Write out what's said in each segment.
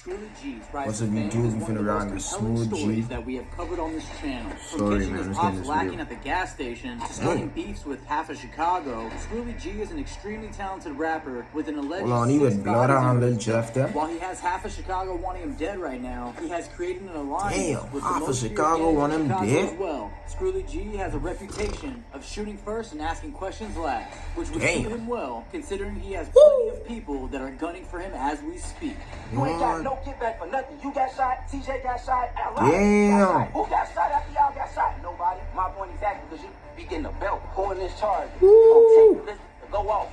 What's up, YouTube? We finna ride this smooth G. That we have covered on this channel. Sorry, man. Let's get this lacking video. At the gas station to starting beefs with half of Chicago, Screwy G is an extremely talented rapper with an alleged Hold on, he would blöra han väl efter? While he has half of Chicago wanting him dead right now, he has created an alliance Damn, with half the of most Chicago feared want gang in him Chicago dead? as well. Screwy G has a reputation of shooting first and asking questions last, which would suit him well, considering he has plenty of people that are gunning for him as we speak. You ain't got no kickback for nothing. You got shot, TJ got shot, Damn. Who got shot after y'all got shot? Nobody. My point exactly, because you be getting a belt, pulling this charge. Go off.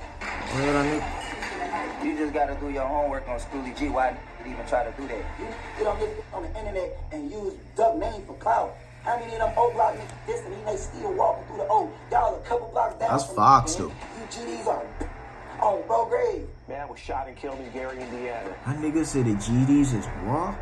You just gotta do your homework on Screwy G. Why did you even try to do that? You get on the internet and use duck name for clout. How many of them O block niggas this and they still walking through the O? Y'all a couple blocks down. That's Fox, though. You GDs are on bro grave. Man was shot and killed in Gary, Indiana. That nigga said the GDs is what?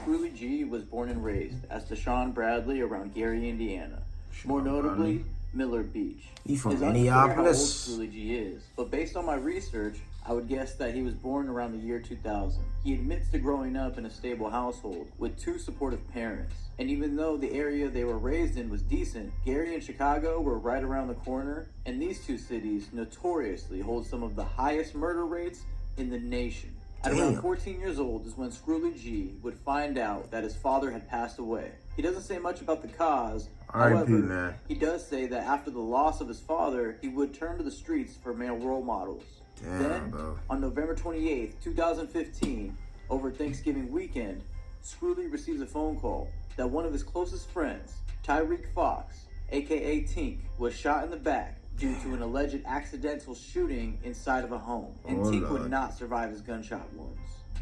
Screwy G was born and raised as Deshaun Bradley around Gary, Indiana. More notably, Miller Beach. He from It's unclear how old Minneapolis. Screwy G is, but based on my research, I would guess that he was born around the year 2000. He admits to growing up in a stable household with two supportive parents. And even though the area they were raised in was decent, Gary and Chicago were right around the corner, and these two cities notoriously hold some of the highest murder rates in the nation. At around 14 years old is when Screwy G would find out that his father had passed away. He doesn't say much about the cause. R.I.P., However, man. he does say that after the loss of his father, he would turn to the streets for male role models. Damn, bro. On November 28th, 2015, over Thanksgiving weekend, Screwy receives a phone call that one of his closest friends, Tyreek Fox, aka Tink, was shot in the back due to an alleged accidental shooting inside of a home, and Tink would not survive his gunshot wounds.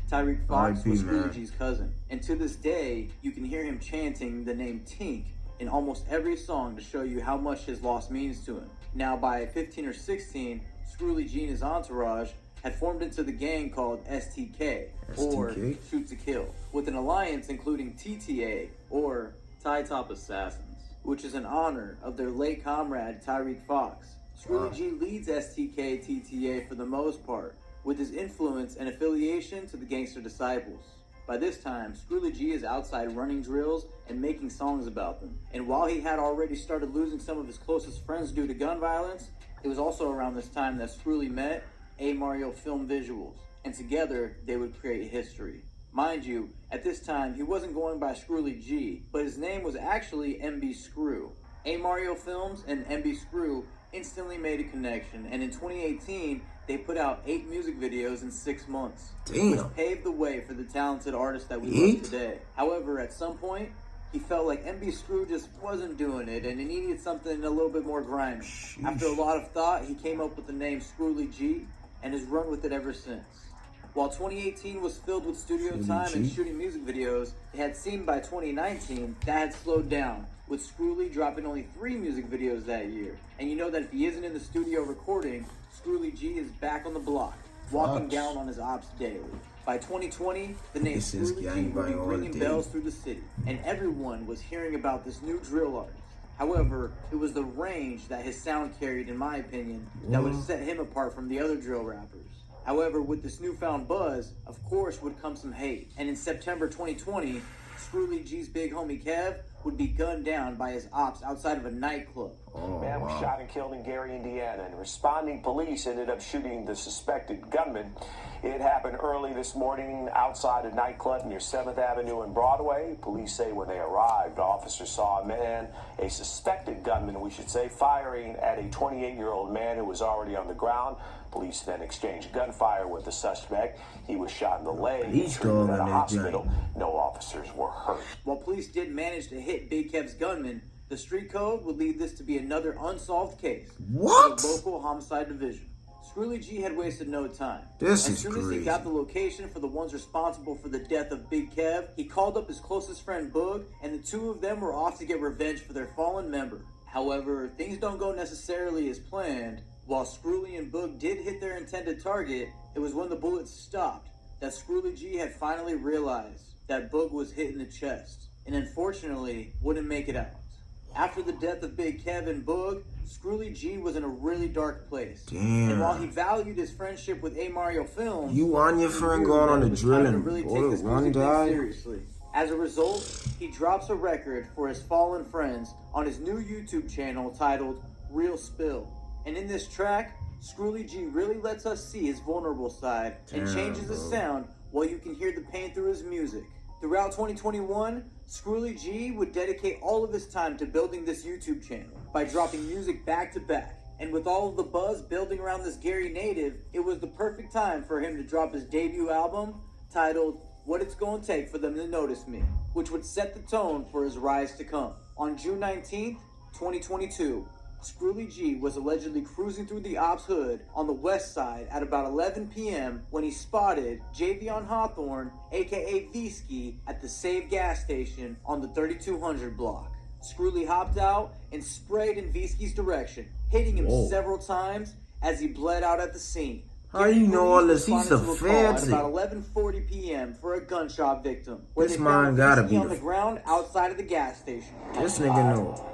Tyreek Fox was Screwy G's cousin, and to this day, you can hear him chanting the name Tink in almost every song to show you how much his loss means to him. Now, by 15 or 16, Screwy G and his entourage had formed into the gang called STK, or Shoot to Kill, with an alliance including TTA, or Tie Top Assassins, which is in honor of their late comrade Tyreek Fox. Screwy G leads STK TTA for the most part, with his influence and affiliation to the Gangster Disciples. By this time, Screwy G is outside running drills and making songs about them. And while he had already started losing some of his closest friends due to gun violence, it was also around this time that Screwy met A. Mario Film Visuals, and together they would create history. Mind you, at this time he wasn't going by Screwy G, but his name was actually MB Screw. A. Mario Films and MB Screw instantly made a connection, and in 2018 they put out 8 music videos in 6 months, which paved the way for the talented artist that we love today. However, at some point, he felt like MB Screw just wasn't doing it, and he needed something a little bit more grimy. After a lot of thought, he came up with the name Screwy G, and has run with it ever since. While 2018 was filled with studio time and shooting music videos, it had seemed by 2019 that had slowed down, with Screwy dropping only 3 music videos that year. And you know that if he isn't in the studio recording, Screwy G is back on the block, walking down on his ops daily. By 2020, the name Screwy G would be ringing bells through the city, and everyone was hearing about this new drill artist. However, it was the range that his sound carried, in my opinion, that would set him apart from the other drill rappers. However, with this newfound buzz, of course would come some hate. And in September 2020, Screwy G's big homie Kev would be gunned down by his ops outside of a nightclub. Man was shot and killed in Gary, Indiana, and responding police ended up shooting the suspected gunman. It happened early this morning outside a nightclub near 7th Avenue and Broadway. Police say when they arrived, officers saw a man, a suspected gunman, we should say, firing at a 28-year-old man who was already on the ground. Police then exchanged gunfire with the suspect. He was shot in the leg. He's treated at a hospital. No officers were hurt. While police did manage to hit Big Kev's gunman, the street code would lead this to be another unsolved case. What? The local homicide division. Screwy G had wasted no time. This as is soon as he got the location for the ones responsible for the death of Big Kev, he called up his closest friend Boog, and the two of them were off to get revenge for their fallen member. However, things don't go necessarily as planned. While Screwy and Boog did hit their intended target, it was when the bullets stopped that Screwy G had finally realized that Boog was hit in the chest, and unfortunately wouldn't make it out. After the death of Big Kev and Boog, Screwy G was in a really dark place. Damn. And while he valued his friendship with A. Mario Films, You and your he friend knew going that on it the was time drilling, to really boy, take this one music thing guy. seriously. As a result, he drops a record for his fallen friends on his new YouTube channel titled Real Spill. And in this track, Screwy G really lets us see his vulnerable side and Damn, changes the bro. sound while you can hear the pain through his music. Throughout 2021, Screwy G would dedicate all of his time to building this YouTube channel by dropping music back to back. And with all of the buzz building around this Gary native, it was the perfect time for him to drop his debut album titled What It's Gonna Take for Them to Notice Me, which would set the tone for his rise to come. On June 19th, 2022, Screwy G was allegedly cruising through the Opps hood on the west side at about 11 p.m. when he spotted Javion Hawthorne, aka V-Ski, at the Save gas station on the 3200 block. Screwy hopped out and sprayed in V-Ski's direction, hitting him Whoa. several times as he bled out at the scene. How you know all this? Police He's a responded to a call at fancy. about 11:40 p.m. for a gunshot victim, where This they man found gotta V-Ski be on the- the ground outside of the gas station. This nigga know.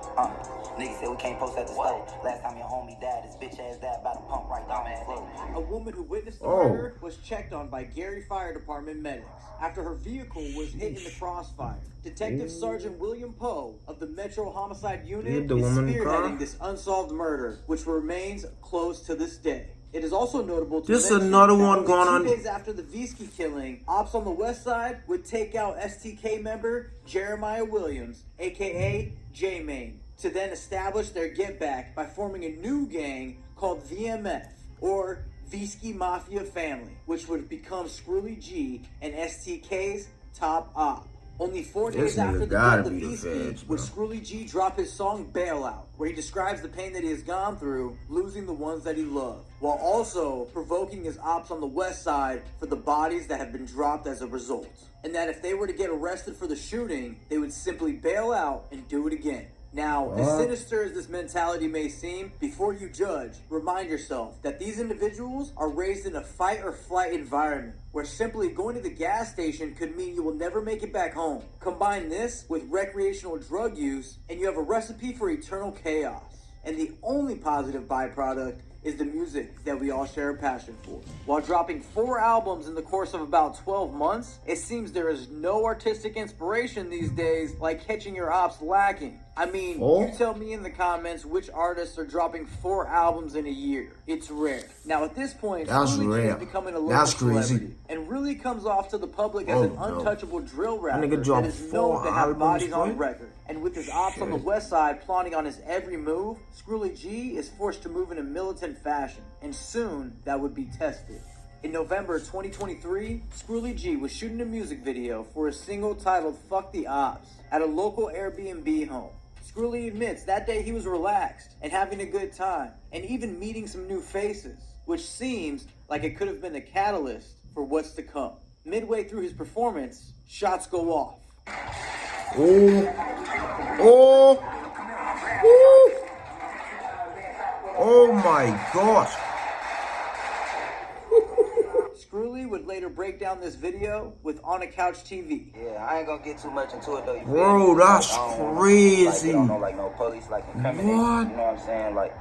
Niggas said we can't post at the store. Last time your homie died, his bitch ass died by the pump right down the floor. A woman who witnessed the Oh. murder was checked on by Gary Fire Department medics after her vehicle was hit in the crossfire. Detective Sergeant William Poe of the Metro Homicide Unit Hit the is woman in the car? spearheading this unsolved murder, which remains closed to this day. It is also notable to This mention another that one only going on- 2 days after the V-Ski killing, Opps on the west side would take out STK member Jeremiah Williams, aka J-Main, to then establish their get back by forming a new gang called VMF, or V-Ski Mafia Family, which would become Screwy G and STK's top op. Only 4 This days after nigga the gotta death of be the V-Ski feds, would bro. Screwy G drop his song Bailout, where he describes the pain that he has gone through losing the ones that he loved, while also provoking his ops on the west side for the bodies that have been dropped as a result. And that if they were to get arrested for the shooting, they would simply bail out and do it again. Now, as What? sinister as this mentality may seem, before you judge, remind yourself that these individuals are raised in a fight or flight environment where simply going to the gas station could mean you will never make it back home. Combine this with recreational drug use, and you have a recipe for eternal chaos. And the only positive byproduct is the music that we all share a passion for. While dropping 4 albums in the course of about 12 months, it seems there is no artistic inspiration these days like catching your ops lacking. I mean, Oh. you tell me in the comments which artists are dropping 4 albums in a year. It's rare. Now at this point, That's Screwy G rare. is becoming a local That's crazy. celebrity and really comes off to the public as Oh, an no. untouchable drill rapper nigga dropped that is 4 known to have albums, bodies on boy? record. And with his ops on the Shit. west side plotting on his every move, Screwy G is forced to move in a militant fashion, and soon that would be tested. In November 2023, Screwy G was shooting a music video for a single titled Fuck the Ops at a local Airbnb home. Screwy admits that day he was relaxed and having a good time, and even meeting some new faces, which seems like it could have been a catalyst for what's to come. Midway through his performance, shots go off. Oh, woo. Oh my gosh. Screwy would later break down this video with On a Couch TV. Yeah, I ain't gonna get too much into it though. You feel Bro, me? that's Like, I don't wanna, crazy. Like, they don't know, like, no police, like, incriminate. What? You know what I'm saying? Like,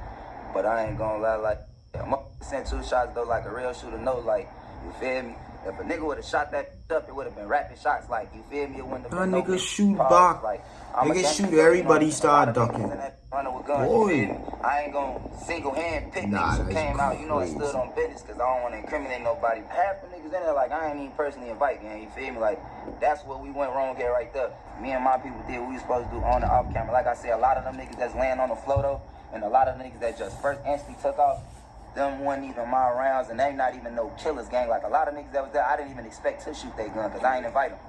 but I ain't gonna lie, like, I'm gonna send 2 shots though, like a real shooter knows, like, you feel me? If a nigga would've shot that up, it would've been rapid shots, like, you feel me? It wouldn't have That been no nigga big shoot pause, back. Like, I'm a Nigga gangster, shoot, you know, everybody a start lot of ducking. niggas in that running with guns, Boy. you feel me? I ain't gonna single hand pick Nah, niggas who that's came out, you know, and crazy. stood on business, cause I don't wanna incriminate nobody. Half the niggas in there, like, I ain't even personally invite, gang, you feel me? Like, that's what we went wrong here right there. Me and my people did what we was supposed to do on the off camera. Like I said, a lot of them niggas that's laying on the floor though, and a lot of niggas that just first instantly took off, them wasn't even my rounds, and they not even no killers, gang. Like a lot of niggas that was there, I didn't even expect to shoot their gun, cause I ain't invite them.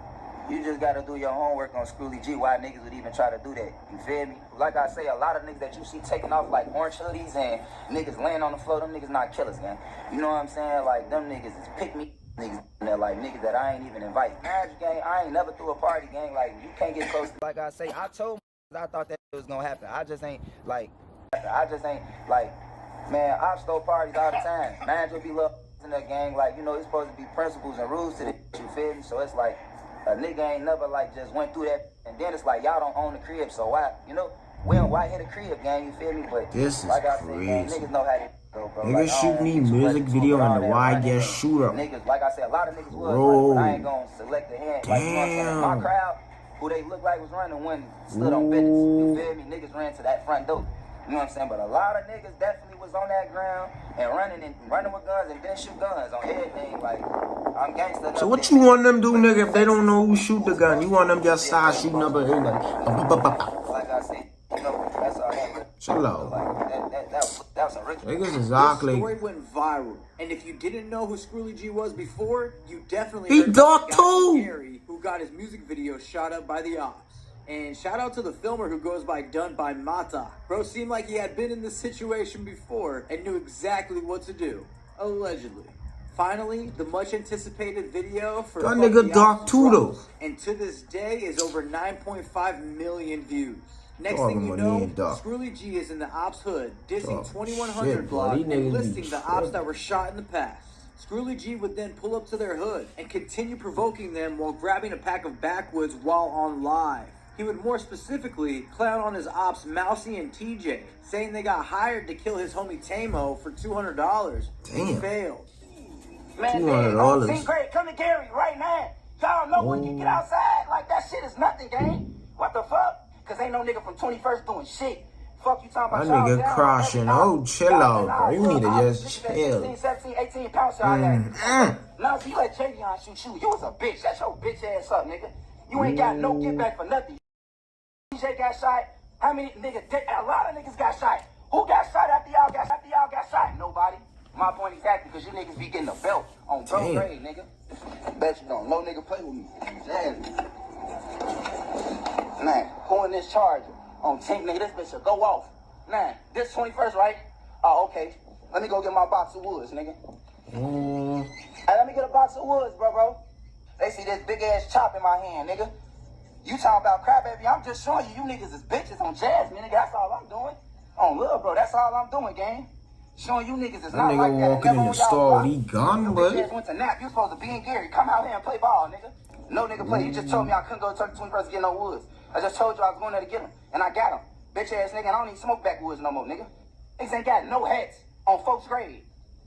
You just gotta do your homework on Screwy G, why niggas would even try to do that. You feel me? Like I say, a lot of niggas that you see taking off like orange hoodies and niggas laying on the floor, them niggas not killers, gang. You know what I'm saying? Like, them niggas is pick me niggas. They're like niggas that I ain't even invite. Marriage gang, I ain't never threw a party, gang. Like, you can't get close to. Like I say, I told I thought that was gonna happen. I just ain't like, man, I throw parties all the time. Man, just be love in that gang. Like, you know, it's supposed to be principles and rules to this, you feel me? So it's like, a nigga ain't never like just went through that, and then it's like y'all don't own the crib, so why, you know? We don't white hit the crib, gang, you feel me? But This is like I said, man, crazy. niggas know how to go, bro. Niggas Like, I shoot don't me get too much music into video it, but and all the that why running get and shoot up. Niggas, like I said, a lot of niggas was, Bro. but I ain't gonna select the hand. Like, you know what I'm saying? My Damn. crowd, who they look like was running, when stood on business. You Ooh. feel me? Niggas ran to that front door. You know what I'm saying? But a lot of niggas definitely was on that ground and running with guns and then shoot guns on everything. Like, I'm gangster. So what you want them do, nigga, if they don't know who shoot the gun? You want them just start shooting up and like, like I said, you know, that's all that. chill out. Like, that was a rich. Niggas This exactly. story went viral, and if you didn't know who Screwy G was before, you definitely He heard dark about the guy too. Gary, who got his music video shot up by the Opps. And shout out to the filmer who goes by Done by Mata. Bro seemed like he had been in this situation before and knew exactly what to do. Allegedly. Finally, the much anticipated video for That Fuck nigga the dark Opps too, though. drops, and to this day is over 9.5 million views. Next Talking thing you about know, he ain't dark. Screwy G is in the Ops hood, dissing Oh, 2100 shit, blog boy. These and niggas be listing the Ops tripping. that were shot in the past. Screwy G would then pull up to their hood and continue provoking them while grabbing a pack of backwoods while on live. He would more specifically clown on his ops Mousy and TJ, saying they got hired to kill his homie Tamo for $200. He Damn. failed. Man, $200. see, Greg, come to Gary right now. Y'all know when you get outside, like that shit is nothing, gang. What the fuck? Cause ain't no nigga from 21st doing shit. Fuck you talking about That y'all nigga down crushing. every Oh, hour. chill Y'all out, been bro. You need to out, just niggas at chill. 16, 17, 18 pounds y'all at. Now, see, you let Javion shoot you. You was a bitch. That's your bitch ass up, nigga. You ain't got no get back for nothing. DJ got shot. How many niggas? A lot of niggas got shot. Who got shot after y'all got shot? Nobody. My point exactly, because you niggas be getting the belt on bro Damn. grade, nigga. Bet you don't. No nigga play with me. Damn. Nah, who in this charger? On tank, nigga, this bitch will go off. Nah, this 21st, right? Oh, okay. Let me go get my box of woods, nigga. Hey, let me get a box of woods, bro. They see this big ass chop in my hand, nigga. You talking about crap, baby? I'm just showing you niggas is bitches on Jasmine, nigga. That's all I'm doing. On Lil, bro, that's all I'm doing, gang. Showing you niggas is That not nigga like that. walking in Never the on y'all store block. with he gun, You but- bitch ass went to nap. You supposed to be in Gary. Come out here and play ball, nigga. No nigga play. You just told me I couldn't go to 21st to get no woods. I just told you I was going there to get them, and I got them. Bitch ass nigga, and I don't even smoke backwoods no more, nigga. Niggas ain't got no hats on folks' grade.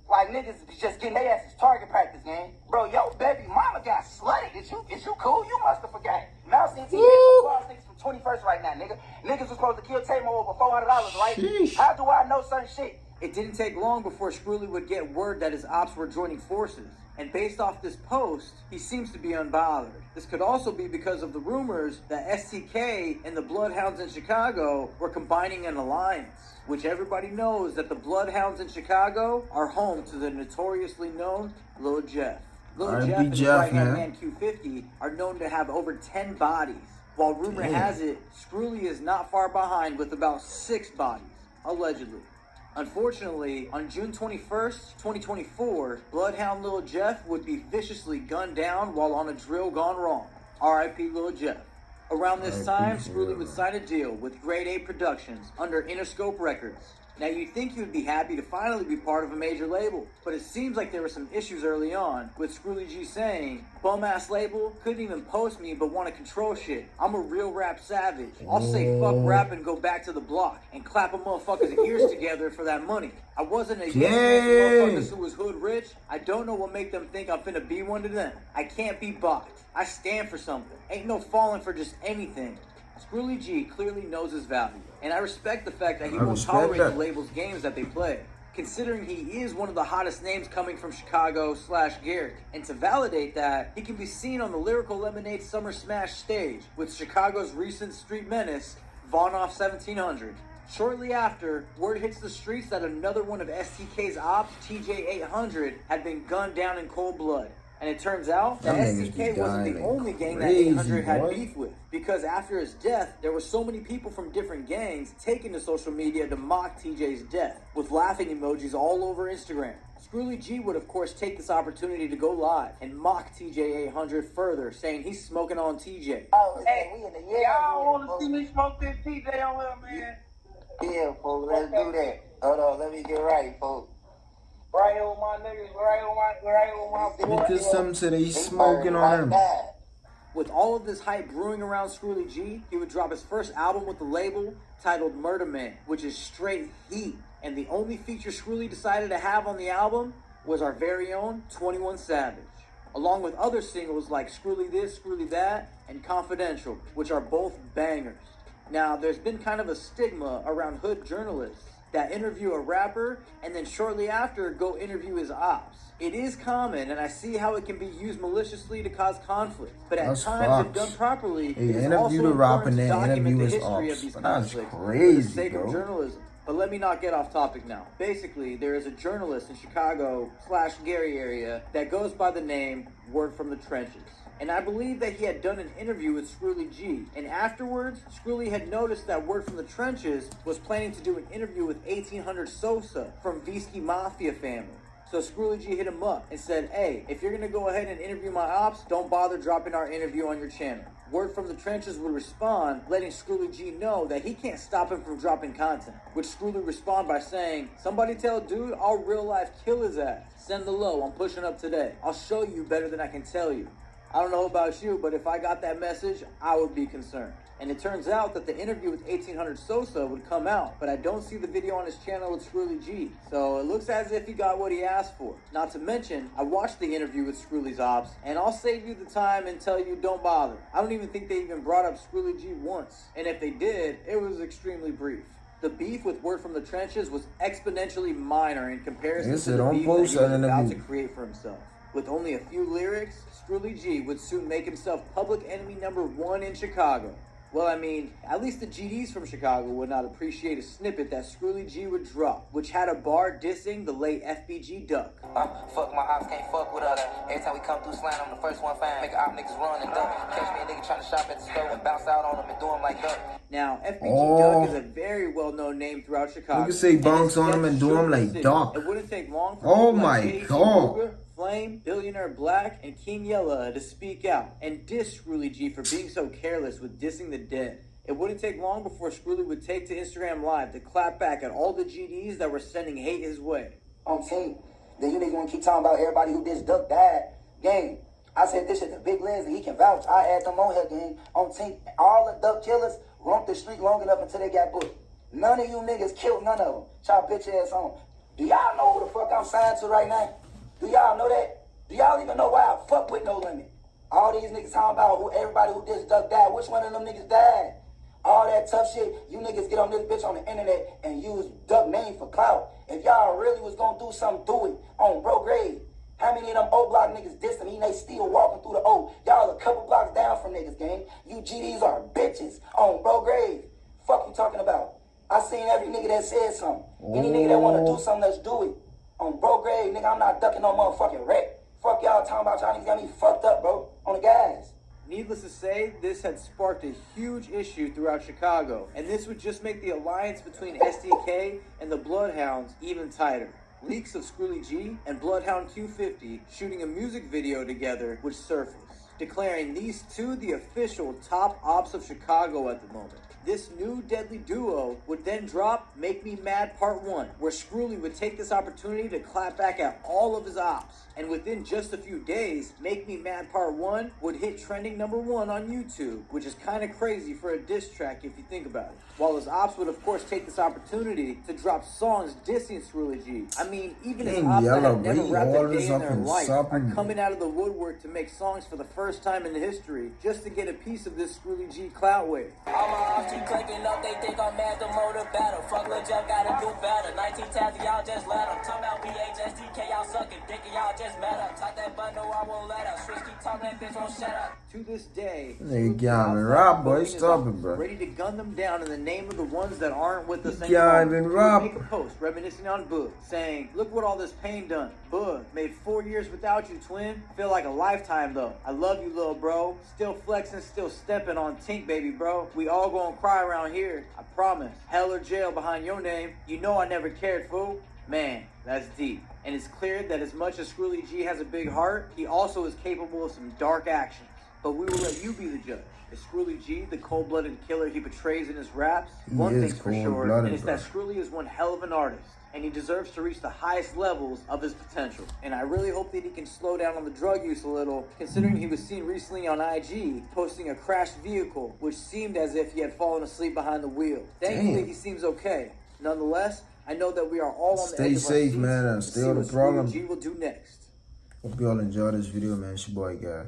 Like niggas be just getting their asses target practice, gang. Bro, yo baby mama got slutted. Is you cool? You must have forgot. Mouse and T niggas from 21st right now, nigga. Niggas was supposed to kill Tamo over $400, right? Sheesh. How do I know certain shit? It didn't take long before Screwy would get word that his ops were joining forces. And based off this post, he seems to be unbothered. This could also be because of the rumors that STK and the Bloodhounds in Chicago were combining an alliance, which everybody knows that the Bloodhounds in Chicago are home to the notoriously known Lil Jeff. Lil R.I.P. Jeff and his Jeff, right-hand man. man Q50 are known to have over 10 bodies, while rumor has it Screwy is not far behind with about 6 bodies, allegedly. Unfortunately, on June 21st, 2024, Bloodhound Lil Jeff would be viciously gunned down while on a drill gone wrong. R.I.P. Lil Jeff. Around this time, Screwy would sign a deal with Grade A Productions under Interscope Records. Now you'd think you'd be happy to finally be part of a major label, but it seems like there were some issues early on, with Screwy G saying, "Bum-ass label, couldn't even post me but want to control shit. I'm a real rap savage. I'll say fuck rap and go back to the block, and clap a motherfucker's ears together for that money. I wasn't a yes man to motherfuckers who was hood rich. I don't know what make them think I'm finna be one to them. I can't be bought. I stand for something. Ain't no falling for just anything." Screwy G clearly knows his value, and I respect the fact that he I won't respect tolerate that. the label's games that they play, considering he is one of the hottest names coming from Chicago/Garret. And to validate that, he can be seen on the Lyrical Lemonade Summer Smash stage with Chicago's recent street menace, Von Off 1700. Shortly after, word hits the streets that another one of STK's ops, TJ800, had been gunned down in cold blood. And it turns out that Them niggas STK be wasn't the dying only gang that crazy, 800 had boy. beef with. Because after his death, there were so many people from different gangs taking to social media to mock TJ's death, with laughing emojis all over Instagram. Screwy G would of course take this opportunity to go live and mock TJ800 further, saying he's smoking on TJ. Oh, hey, we in the Y'all want to see me smoke this TJ on here, man? Yeah, folks, let's do that. Hold on, let me get right, folks. Right on my niggas, right on my boy. Look at some to they smoking on him. With all of this hype brewing around Screwy G, he would drop his first album with the label titled Murder Man, which is straight heat. And the only feature Screwy decided to have on the album was our very own 21 Savage, along with other singles like Screwy This, Screwy That, and Confidential, which are both bangers. Now, there's been kind of a stigma around hood journalists that interview a rapper and then shortly after go interview his ops. It is common, and I see how it can be used maliciously to cause conflict. But at times, if done properly, it is also important to document the history of these conflicts for the sake of journalism. But let me not get off topic now. Basically, there is a journalist in Chicago/Gary area that goes by the name Word from the Trenches. And I believe that he had done an interview with Screwy G. And afterwards, Screwy had noticed that Word from the Trenches was planning to do an interview with 1800 Sosa from Visky Mafia family. So Screwy G hit him up and said, hey, if you're going to go ahead and interview my ops, don't bother dropping our interview on your channel. Word from the Trenches would respond, letting Screwy G know that he can't stop him from dropping content, which Screwy would respond by saying, somebody tell dude I'll real life kill his ass. Send the low, I'm pushing up today. I'll show you better than I can tell you. I don't know about you, but if I got that message, I would be concerned. And it turns out that the interview with 1800 Sosa would come out, but I don't see the video on his channel with Screwy G. So it looks as if he got what he asked for. Not to mention, I watched the interview with Screwy's ops, and I'll save you the time and tell you don't bother. I don't even think they even brought up Screwy G once. And if they did, it was extremely brief. The beef with Word from the Trenches was exponentially minor in comparison to the beef that he was about to create for himself. With only a few lyrics, Screwy G would soon make himself public enemy #1 in Chicago. Well, I mean, at least the GDs from Chicago would not appreciate a snippet that Screwy G would drop, which had a bar dissing the late FBG Duck. Fuck my ops, can't fuck with us. Every time we come through slam, I'm the first one find. Make op niggas run and duck. Catch me a nigga trying to shop at the store and bounce out on them and do them like duck. Now, FBG Duck is a very well-known name throughout Chicago. You can say bounce on him and do him like duck. It wouldn't take long for oh my god. Flame, Billionaire Black, and King Yella to speak out and diss Screwy G for being so careless with dissing the dead. It wouldn't take long before Screwy would take to Instagram Live to clap back at all the GDs that were sending hate his way. On team, then you niggas want to keep talking about everybody who this duck died. Gang, I said this shit to Big Liz and he can vouch. I had them on here, gang. On team, all the duck killers roamed the street long enough until they got booked. None of you niggas killed none of them. Y'all bitch ass on. Do y'all know who the fuck I'm signed to right now? Do y'all know that? Do y'all even know why I fuck with No Limit? All these niggas talking about who everybody who this duck died. Which one of them niggas died? All that tough shit, you niggas get on this bitch on the internet and use duck name for clout. If y'all really was gonna do something, do it on bro grade. How many of them O block niggas dissed me and they still walking through the O? Y'all a couple blocks down from niggas, gang. You GDs are bitches on bro grade. Fuck you talking about? I seen every nigga that said something. Any nigga that wanna do something, let's do it. On bro grade, nigga, I'm not ducking no motherfucking wreck. Fuck y'all talking about y'all niggas got me fucked up, bro. On the guys. Needless to say, this had sparked a huge issue throughout Chicago, and this would just make the alliance between SDK and the Bloodhounds even tighter. Leaks of Screwy G and Bloodhound Q50 shooting a music video together would surface, declaring these two the official top ops of Chicago at the moment. This new deadly duo would then drop Make Me Mad Part 1, where Screwy would take this opportunity to clap back at all of his ops. And within just a few days, Make Me Mad Part 1 would hit trending #1 on YouTube, which is kind of crazy for a diss track if you think about it. While his ops would of course take this opportunity to drop songs dissing Screwy G. I mean, even his ops that have never rapped a day in their life are coming out of the woodwork to make songs for the first time in history just to get a piece of this Screwy G clout wave. All my ops keep clicking up, they think I'm mad, the motor battle. Fuck Lil Jeff, gotta do better. 19 tabs, y'all just let them. Talk about BHSDK, y'all sucking dick, and y'all just met up. Talk that bundle, I won't let up. Switch keep talking, that bitch won't shut up. To this day, Nigga got me robbed, boy. Stop it, bro. Ready to gun them down in the name of the ones that aren't with us You got anymore. me He robbed. would make a post reminiscing on Boog, saying, "Look what all this pain done. Boog made 4 years without you, twin. Feel like a lifetime though. I love you, little bro. Still flexing, still stepping on Tink, baby, bro. We all gonna cry around here. I promise. Hell or jail behind your name. You know I never cared, fool." Man, that's deep. And it's clear that as much as Screwy G has a big heart, he also is capable of some dark actions. But we will let you be the judge. Is Screwy G the cold-blooded killer he portrays in his raps? He One is thing's for sure, cold-blooded, and it's bro. that Screwy is one hell of an artist, and he deserves to reach the highest levels of his potential. And I really hope that he can slow down on the drug use a little, considering he was seen recently on IG posting a crashed vehicle, which seemed as if he had fallen asleep behind the wheel. Thankfully, Damn. he seems okay. Nonetheless, I know that we are all on the Stay edge of our safe, seats man, and to stay see on what the problem. Screwy G will do next. Hope y'all enjoy this video, man. It's your boy, Garret.